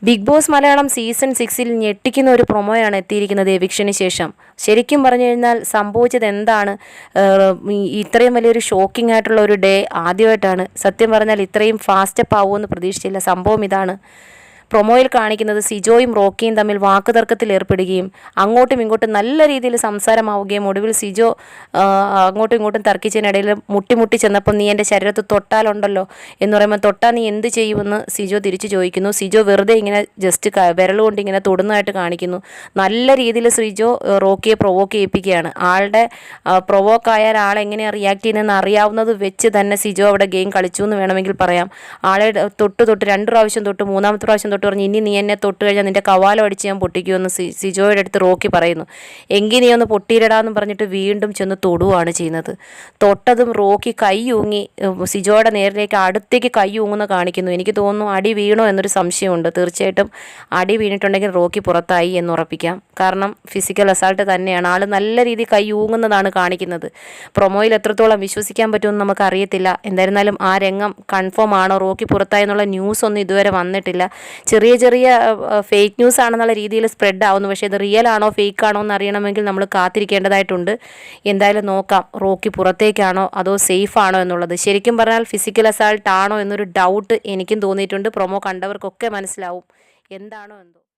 Big boss Malayalam season 6-ൽ ഞെട്ടിക്കുന്ന ഒരു പ്രൊമോയാണ് എത്തിയിരിക്കുന്നത് എവിക്ഷന് ശേഷം. ശരിക്കും പറഞ്ഞു കഴിഞ്ഞാൽ സംഭവിച്ചത് എന്താണ്? ഇത്രയും വലിയൊരു ഷോക്കിംഗ് ആയിട്ടുള്ള ഒരു ഡേ ആദ്യമായിട്ടാണ്. സത്യം പറഞ്ഞാൽ ഇത്രയും ഫാസ്റ്റപ്പ് ആവുമെന്ന് പ്രതീക്ഷിച്ചില്ല. സംഭവം ഇതാണ്. പ്രൊമോയിൽ കാണിക്കുന്നത് സിജോയും റോക്കിയും തമ്മിൽ വാക്കുതർക്കത്തിൽ ഏർപ്പെടുകയും അങ്ങോട്ടും ഇങ്ങോട്ടും നല്ല രീതിയിൽ സംസാരമാവുകയും ഒടുവിൽ സിജോ അങ്ങോട്ടും ഇങ്ങോട്ടും തർക്കിച്ചതിനിടയിൽ മുട്ടി ചെന്നപ്പോൾ നീ എൻ്റെ ശരീരത്ത് തൊട്ടാലുണ്ടല്ലോ എന്ന് പറയുമ്പോൾ തൊട്ടാൽ നീ എന്ത് ചെയ്യുമെന്ന് സിജോ തിരിച്ചു ചോദിക്കുന്നു. സിജോ വെറുതെ ഇങ്ങനെ ജസ്റ്റ് വിരലുകൊണ്ട് ഇങ്ങനെ തൊടുന്നതായിട്ട് കാണിക്കുന്നു. നല്ല രീതിയിൽ സിജോ റോക്കിയെ പ്രൊവോക്ക് ചെയ്യിപ്പിക്കുകയാണ്. ആളുടെ പ്രൊവോക്കായാൽ ആളെങ്ങനെയാണ് റിയാക്ട് ചെയ്യുന്നതെന്ന് അറിയാവുന്നത് വെച്ച് തന്നെ സിജോ അവിടെ ഗെയിം കളിച്ചു എന്ന് വേണമെങ്കിൽ പറയാം. ആളെ തൊട്ട് 2 പ്രാവശ്യം തൊട്ട് 3-ാമത്തെ പ്രാവശ്യം തൊട്ട് പറഞ്ഞ് ഇനി നീ എന്നെ തൊട്ട് കഴിഞ്ഞാൽ നിൻ്റെ കവാലം അടിച്ച് ഞാൻ പൊട്ടിക്കുമെന്ന് സിജോയുടെ അടുത്ത് റോക്കി പറയുന്നു. എങ്കിൽ നീ ഒന്ന് പൊട്ടിയിടാന്ന് പറഞ്ഞിട്ട് വീണ്ടും ചെന്ന് തൊടുകയാണ് ചെയ്യുന്നത്. തൊട്ടതും റോക്കി കൈ ഊങ്ങി സിജോയുടെ നേരിലേക്ക് അടുത്തേക്ക് കൈ ഊങ്ങുന്ന കാണിക്കുന്നു. എനിക്ക് തോന്നുന്നു അടി വീണോ എന്നൊരു സംശയമുണ്ട്. തീർച്ചയായിട്ടും അടി വീണിട്ടുണ്ടെങ്കിൽ റോക്കി പുറത്തായി എന്ന് ഉറപ്പിക്കാം. കാരണം ഫിസിക്കൽ അസാൾട്ട് തന്നെയാണ്. ആൾ നല്ല രീതിയിൽ കൈ ഊങ്ങുന്നതാണ് കാണിക്കുന്നത്. പ്രൊമോയിൽ എത്രത്തോളം വിശ്വസിക്കാൻ പറ്റുമെന്ന് നമുക്കറിയത്തില്ല. എന്തായിരുന്നാലും ആ രംഗം കൺഫേം ആണോ, റോക്കി പുറത്തായി എന്നുള്ള ന്യൂസ് ഒന്നും ഇതുവരെ വന്നിട്ടില്ല. ചെറിയ ഫേക്ക് ന്യൂസ് ആണെന്നുള്ള രീതിയിൽ സ്പ്രെഡ് ആവുന്നു. പക്ഷേ ഇത് റിയൽ ആണോ ഫേക്ക് ആണോ എന്ന് അറിയണമെങ്കിൽ നമ്മൾ കാത്തിരിക്കേണ്ടതായിട്ടുണ്ട്. എന്തായാലും നോക്കാം റോക്കി പുറത്തേക്കാണോ അതോ സേഫ് ആണോ എന്നുള്ളത്. ശരിക്കും പറഞ്ഞാൽ ഫിസിക്കൽ അസാൾട്ട് ആണോ എന്നൊരു ഡൗട്ട് എനിക്കും തോന്നിയിട്ടുണ്ട്. പ്രൊമോ കണ്ടവർക്കൊക്കെ മനസ്സിലാവും എന്താണോ എന്തോ.